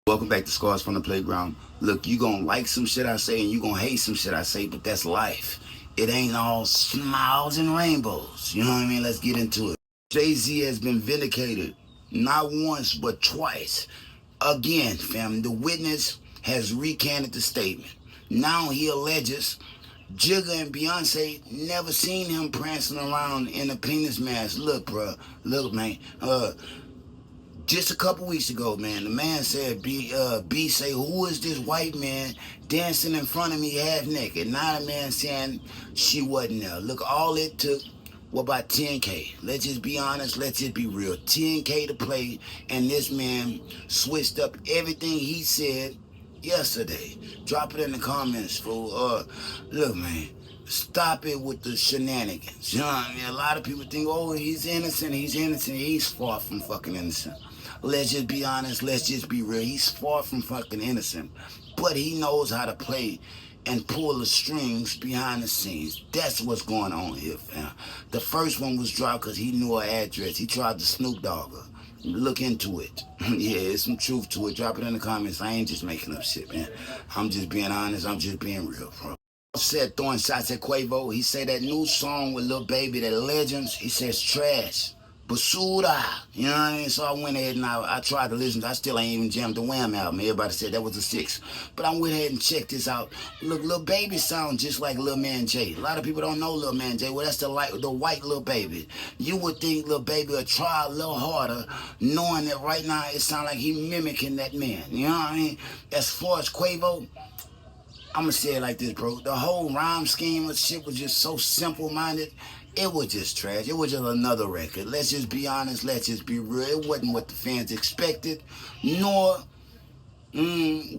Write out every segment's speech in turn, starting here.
Welcome back to Scars from the Playground. Look, you gonna like some shit I say and you gonna hate some shit I say, but that's life. It ain't all smiles and rainbows. You know what I mean? Let's get into it. Jay-Z has been vindicated, not once, but twice. Again, fam, the witness has recanted the statement. Now he alleges Jigga and Beyonce never seen him prancing around in a penis mask. Look, bro, look, man, just a couple weeks ago, man, the man said, B say, who is this white man dancing in front of me half naked? Now the man saying she wasn't there. Look, all it took was about 10K. Let's just be honest, let's just be real. 10K to play, and this man switched up everything he said yesterday. Drop it in the comments, fool. Look, man, stop it with the shenanigans. You know what I mean? A lot of people think, oh, he's innocent, he's innocent. He's far from fucking innocent. Let's just be honest, let's just be real. He's far from fucking innocent. But he knows how to play and pull the strings behind the scenes. That's what's going on here, fam. The first one was dropped because he knew her address. He tried to Snoop Dogg her. Look into it. Yeah, there's some truth to it. Drop it in the comments. I ain't just making up shit, man. I'm just being honest. I'm just being real, bro. Said throwing shots at Quavo. He said that new song with Lil Baby, that Legends, he says trash. Basura, you know what I mean? So I went ahead and I tried to listen. I still ain't even jammed the Wham album. Everybody said that was a 6. But I went ahead and checked this out. Look, Lil Baby sounds just like Lil Man J. A lot of people don't know Lil Man J. Well, that's the white Lil Baby. You would think Lil Baby would try a little harder, knowing that right now it sounds like he mimicking that man. You know what I mean? As far as Quavo, I'm going to say it like this, bro. The whole rhyme scheme of shit was just so simple-minded. It was just trash. It was just another record. Let's just be honest. Let's just be real. It wasn't what the fans expected, nor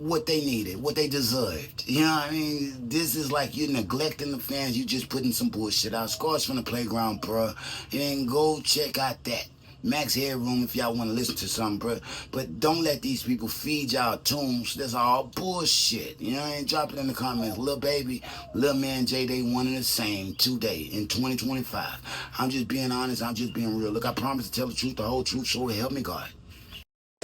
what they needed, what they deserved. You know what I mean? This is like you're neglecting the fans. You just putting some bullshit out. Scars from the Playground, bro. And go check out that Max Headroom if y'all want to listen to something, bro. But don't let these people feed y'all tunes. That's all bullshit. You know what I mean? Drop it in the comments. Lil Baby, Lil Man J, they one and the same today in 2025. I'm just being honest. I'm just being real. Look, I promise to tell the truth, the whole truth, so help me God.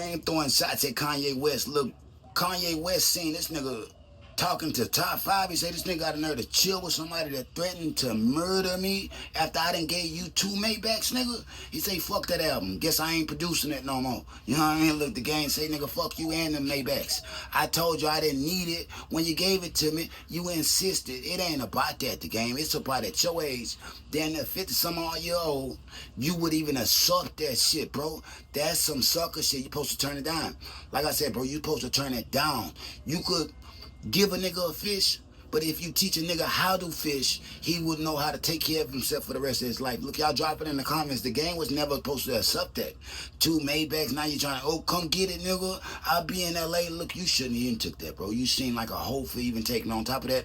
I ain't throwing shots at Kanye West. Look, Kanye West seen this nigga talking to Top 5. He said this nigga got a nerve to chill with somebody that threatened to murder me after I done gave you 2 Maybachs, nigga. He say, fuck that album. Guess I ain't producing it no more. You know what I mean? Look, the game say, nigga, fuck you and them Maybachs. I told you I didn't need it. When you gave it to me, you insisted. It ain't about that, the game. It's about at your age, damn near 50-some-odd year old, you would even assault that shit, bro. That's some sucker shit. You supposed to turn it down. Like I said, bro, you supposed to turn it down. You could give a nigga a fish, but if you teach a nigga how to fish, he would know how to take care of himself for the rest of his life. Look, y'all drop it in the comments. The game was never supposed to accept that. 2 Maybachs, now you're trying to, oh, come get it, nigga. I'll be in LA. Look, you shouldn't even took that, bro. You seem like a hoe for even taking on top of that.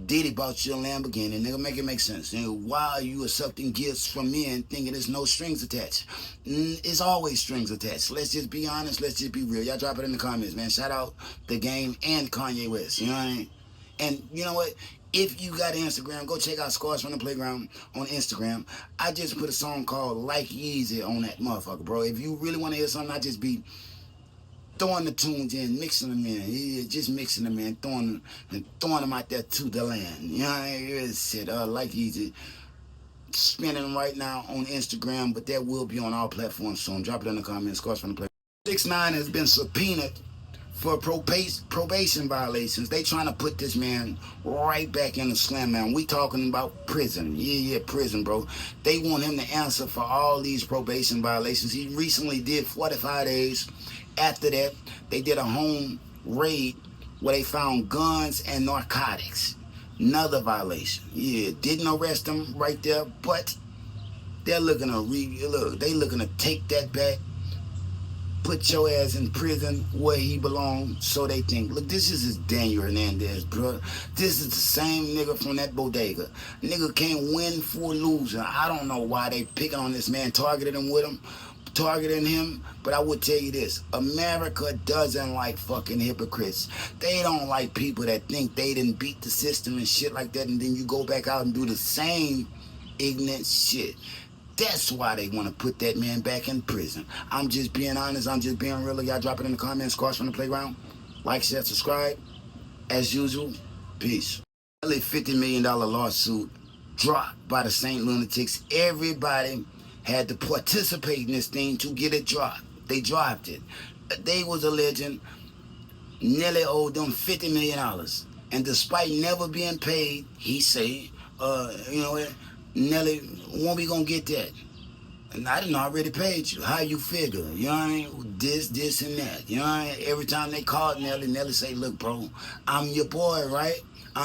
Diddy bought you a Lamborghini, nigga. Make it make sense. Nigga, why are you accepting gifts from men thinking there's no strings attached? It's always strings attached. Let's just be honest. Let's just be real. Y'all drop it in the comments, man. Shout out the game and Kanye West. You know what I mean? And you know what? If you got Instagram, go check out Scars from the Playground on Instagram. I just put a song called Like Yeezy on that motherfucker, bro. If you really want to hear something, I just be throwing the tunes in, mixing them in. Yeah, just mixing them in, throwing them out there to the land. You know what I mean? It's shit. Like Easy. Spinning them right now on Instagram, but that will be on all platforms soon. Drop it in the comments. Scars from the Play. 6ix9ine has been subpoenaed for probation violations. They trying to put this man right back in the slam, man. We talking about prison. Yeah, prison, bro. They want him to answer for all these probation violations. He recently did 45 days. After that, they did a home raid where they found guns and narcotics. Another violation. Yeah, didn't arrest him right there, but they're looking to take that back, put your ass in prison where he belongs, so they think. Look, this is Daniel Hernandez, bro. This is the same nigga from that bodega. Nigga can't win for losing. I don't know why they picking on this man, targeting him, but I would tell you this. America doesn't like fucking hypocrites. They don't like people that think they didn't beat the system and shit like that, and then you go back out and do the same ignorant shit. That's why they want to put that man back in prison. I'm just being honest. I'm just being real. Y'all drop it in the comments. Cross from the playground. Like, share, subscribe. As usual, peace. Nelly $50 million lawsuit dropped by the St. Lunatics. Everybody had to participate in this thing to get it dropped. They dropped it. They was alleging Nelly owed them $50 million. And despite never being paid, he said, you know what, Nelly, when we gonna get that? And I didn't already paid you. How you figure? You know what I mean? This, and that. You know what I mean? Every time they called Nelly, Nelly say, look, bro, I'm your boy, right?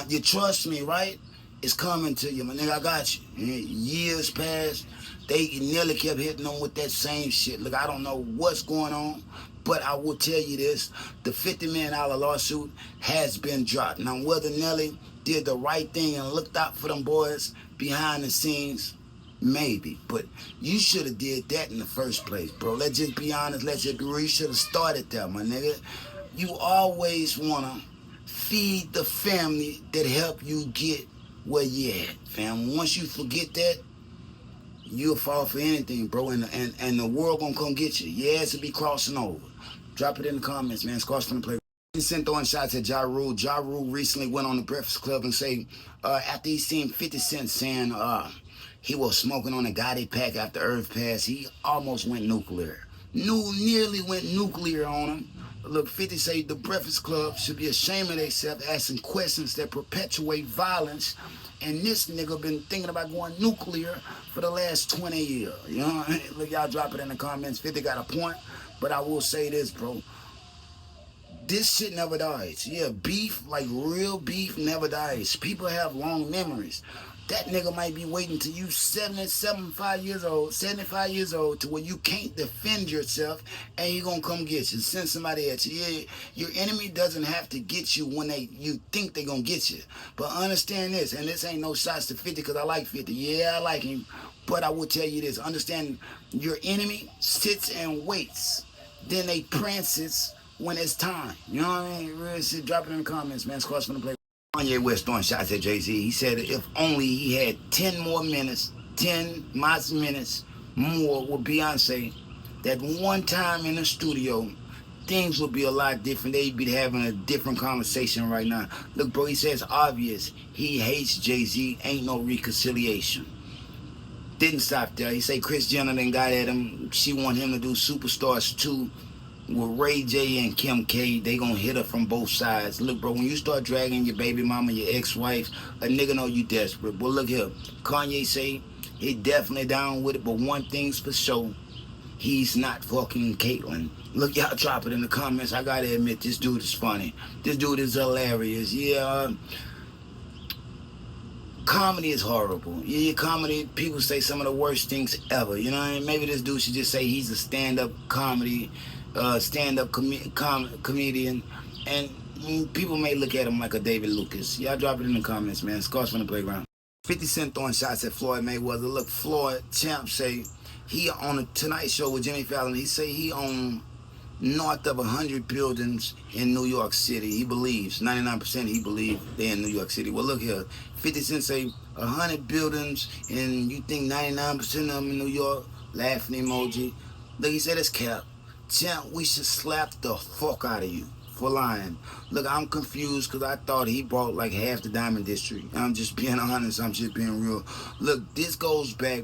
You trust me, right? It's coming to you, my nigga, I got you. Years passed. Nelly kept hitting them with that same shit. Look, I don't know what's going on, but I will tell you this. The $50 million lawsuit has been dropped. Now, whether Nelly did the right thing and looked out for them boys behind the scenes, maybe, but you should have did that in the first place, bro. Let's just be honest. Let's just be real. You should have started there, my nigga. You always want to feed the family that help you get where you at, fam. Once you forget that, you'll fall for anything, bro, and the world gonna come get you. Your ass will be crossing over. Drop it in the comments, man. It's Cross from the Play. Sent throwing shots at Ja Rule. Ja Rule recently went on the Breakfast Club and say, after he seen 50 Cent saying he was smoking on a Gotti pack after Earth passed, he almost went nuclear. Nearly went nuclear on him. Look, 50 say the Breakfast Club should be ashamed of themselves asking questions that perpetuate violence. And this nigga been thinking about going nuclear for the last 20 years. You know what I mean? Look, y'all drop it in the comments. 50 got a point. But I will say this, bro. This shit never dies. Yeah, beef, like real beef, never dies. People have long memories. That nigga might be waiting till you 75 years old to where you can't defend yourself, and he gonna come get you, send somebody at you. Yeah, your enemy doesn't have to get you when you think they gonna get you. But understand this, and this ain't no shots to 50 because I like 50. Yeah, I like him. But I will tell you this, understand your enemy sits and waits. Then they prances when it's time. You know what I mean? Real shit, drop it in the comments, man. It's Cross from the Play. Kanye West throwing shots at Jay-Z. He said if only he had 10 more minutes, 10 minutes more with Beyonce, that one time in the studio, things would be a lot different. They'd be having a different conversation right now. Look, bro, he says obvious. He hates Jay-Z. Ain't no reconciliation. Didn't stop there. He say Kris Jenner done got at him. She want him to do Superstars 2. With Ray J and Kim K, they gonna hit her from both sides. Look, bro, when you start dragging your baby mama, your ex-wife, a nigga know you desperate. But look here, Kanye say he definitely down with it, but one thing's for sure, he's not fucking Caitlyn. Look, y'all drop it in the comments. I gotta admit, this dude is funny. This dude is hilarious. Yeah, comedy is horrible. Yeah, comedy, people say some of the worst things ever. You know what I mean? Maybe this dude should just say he's a stand-up comedian, and people may look at him like a David Lucas. Y'all drop it in the comments, man. Scars from the playground. 50 Cent throwing shots at Floyd Mayweather. Look, Floyd, champ, say he on a Tonight Show with Jimmy Fallon. He say he owned north of 100 buildings in New York City. He believes, 99% he believes they're in New York City. Well, look here, 50 Cent say 100 buildings and you think 99% of them in New York? Laughing emoji. Look, he said it's cap. Champ, we should slap the fuck out of you for lying. Look, I'm confused because I thought he bought like half the Diamond District. I'm just being honest. I'm just being real. Look, this goes back.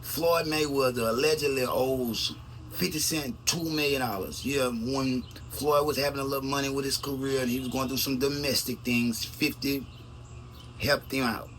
Floyd Mayweather allegedly owes 50 Cent $2 million. Yeah, when Floyd was having a little money with his career and he was going through some domestic things, 50 helped him out.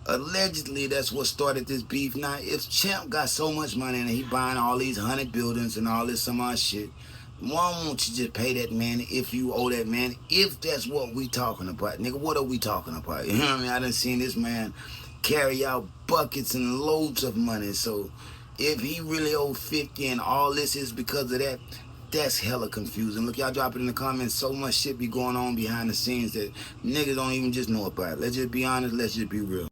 Allegedly, that's what started this beef. Now, if Champ got so much money and he buying all these 100 buildings and all this some odd shit, why won't you just pay that man if you owe that man? If that's what we talking about. Nigga, what are we talking about? You know what I mean? I done seen this man carry out buckets and loads of money. So if he really owe 50 and all this is because of that, that's hella confusing. Look, y'all drop it in the comments. So much shit be going on behind the scenes that niggas don't even just know about it. Let's just be honest. Let's just be real.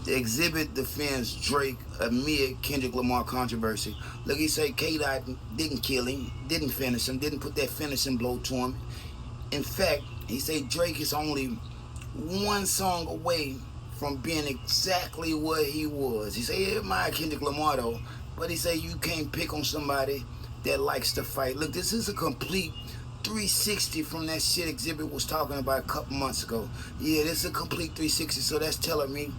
The Xzibit defends Drake amid Kendrick Lamar controversy. Look, he say K-Dot didn't kill him, didn't finish him, didn't put that finishing blow to him. In fact, he say Drake is only one song away from being exactly what he was. He said he admired Kendrick Lamar though, but he said you can't pick on somebody that likes to fight. Look, this is a complete 360 from that shit Xzibit was talking about a couple months ago. Yeah, this is a complete 360, so that's telling me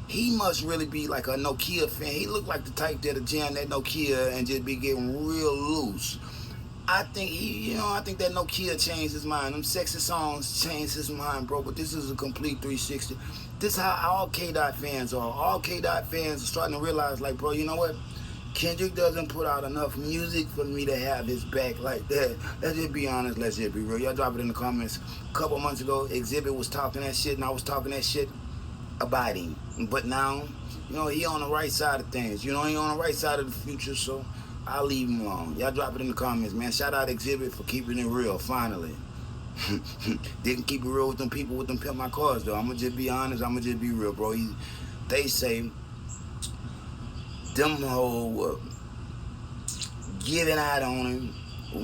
he must really be like a Nokia fan. He looked like the type that'll jam that Nokia and just be getting real loose. I think I think that Nokia changed his mind. Them sexy songs changed his mind, bro. But this is a complete 360. This is how all K-Dot fans are. All K-Dot fans are starting to realize, like, bro, you know what? Kendrick doesn't put out enough music for me to have his back like that. Let's just be honest. Let's just be real. Y'all drop it in the comments. A couple months ago, Xzibit was talking that shit, and I was talking that shit about him. But now, he on the right side of things. He on the right side of the future, so I'll leave him alone. Y'all drop it in the comments, man. Shout out Xzibit for keeping it real, finally. Didn't keep it real with them people with them pimp my cars, though. I'm going to just be honest. I'm going to just be real, bro. They say them whole giving out on him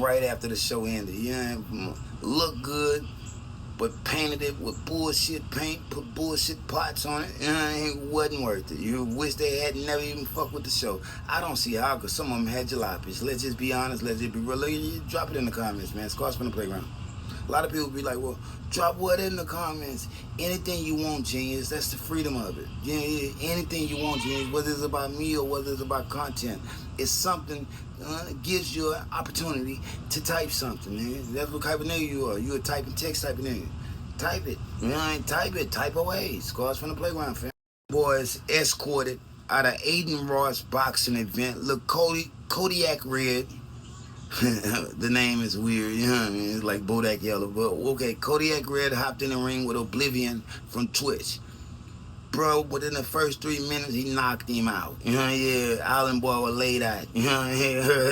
right after the show ended. Look good, but painted it with bullshit paint, put bullshit pots on it, it wasn't worth it. You wish they had never even fucked with the show. I don't see how, because some of them had jalapenos. Let's just be honest, let's just be real. Drop it in the comments, man. Scar's from the playground. A lot of people be like, well, drop what in the comments? Anything you want, genius. That's the freedom of it. Anything you want, genius, whether it's about me or whether it's about content. It's something that gives you an opportunity to type something, man. That's what type of nigga you are. You a type and text type of nigga. Type it. Type it. Type away. Scars from the playground, fam. Boys, Escorted out of Adin Ross boxing event. Look, Kodiak Red. The name is weird, it's like Bodak Yellow, but okay. Kodiak Red hopped in the ring with Oblivion from Twitch. Bro, within the first 3 minutes, he knocked him out. Island Boy was laid out.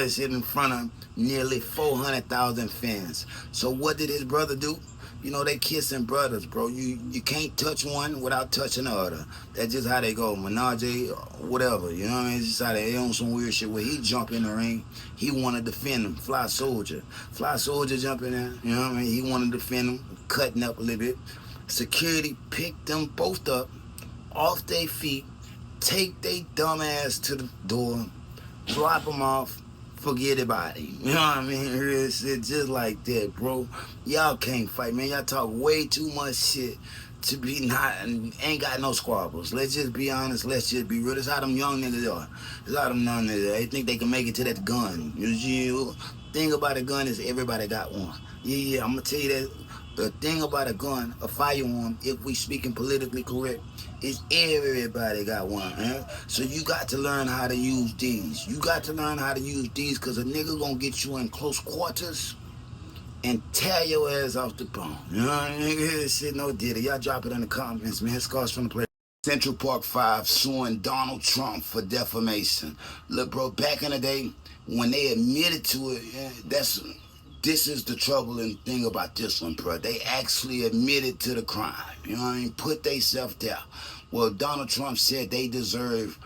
Sitting in front of nearly 400,000 fans. So what did his brother do? They kissing brothers, bro. You can't touch one without touching the other. That's just how they go. Menage, whatever. It's just how they on some weird shit where he jump in the ring. He want to defend him. Fly Soldier jump in there. He want to defend him, cutting up a little bit. Security picked them both up off their feet, take they dumb ass to the door, drop them off. Forget about it. It's just like that, bro. Y'all can't fight, man. Y'all talk way too much shit to be ain't got no squabbles. Let's just be honest. Let's just be real. That's how them young niggas are. That's how them young niggas are. They think they can make it to that gun. The thing about a gun is everybody got one. I'm going to tell you that. The thing about a gun, a firearm, if we speaking politically correct, is everybody got one, So you got to learn how to use these. You got to learn how to use these, because a nigga gonna get you in close quarters and tear your ass off the bone. Shit, no did it. Y'all drop it in the comments, man. Scars from the play. Central Park 5 suing Donald Trump for defamation. Look, bro, back in the day, when they admitted to it, this is the troubling thing about this one, bro. They actually admitted to the crime. Put theyself there. Well, Donald Trump said they deserve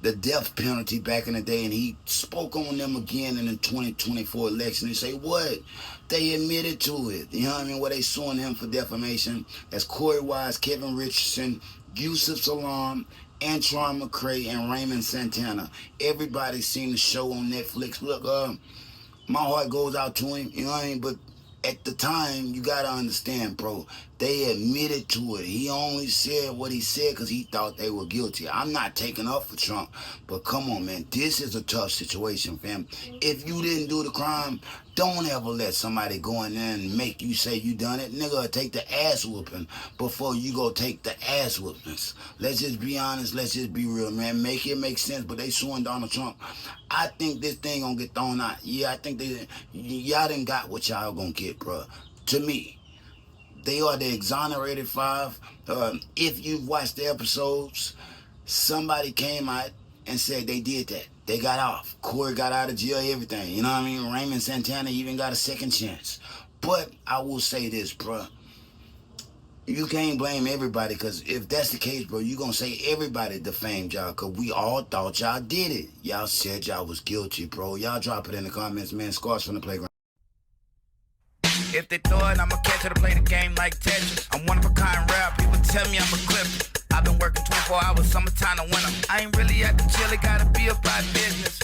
the death penalty back in the day, and he spoke on them again in the 2024 election. He say, what? They admitted to it. Where they suing him for defamation. That's Corey Wise, Kevin Richardson, Yusuf Salaam, Antron McCray, and Raymond Santana. Everybody seen the show on Netflix. Look, my heart goes out to him, but at the time, you gotta understand, bro, they admitted to it. He only said what he said because he thought they were guilty. I'm not taking up for Trump, but come on, man, this is a tough situation, fam. If you didn't do the crime, don't ever let somebody go in there and make you say you done it. Nigga, take the ass whooping before you go take the ass whoopings. Let's just be honest. Let's just be real, man. Make it make sense, but they suing Donald Trump. I think this thing gonna get thrown out. Yeah, I think y'all done got what y'all gonna get, bro. To me, they are the exonerated 5. If you've watched the episodes, somebody came out and said they did that. They got off. Corey got out of jail, everything. Raymond Santana even got a second chance. But I will say this, bro. You can't blame everybody, because if that's the case, bro, you going to say everybody defamed y'all, because we all thought y'all did it. Y'all said y'all was guilty, bro. Y'all drop it in the comments, man. Scars from the playground. If they thought I'ma catch her to play the game like Tetris, I'm one of a kind rap. People tell me I'm a clipper. I've been working 24 hours, summertime to winter. I ain't really at the chill, it gotta be about business.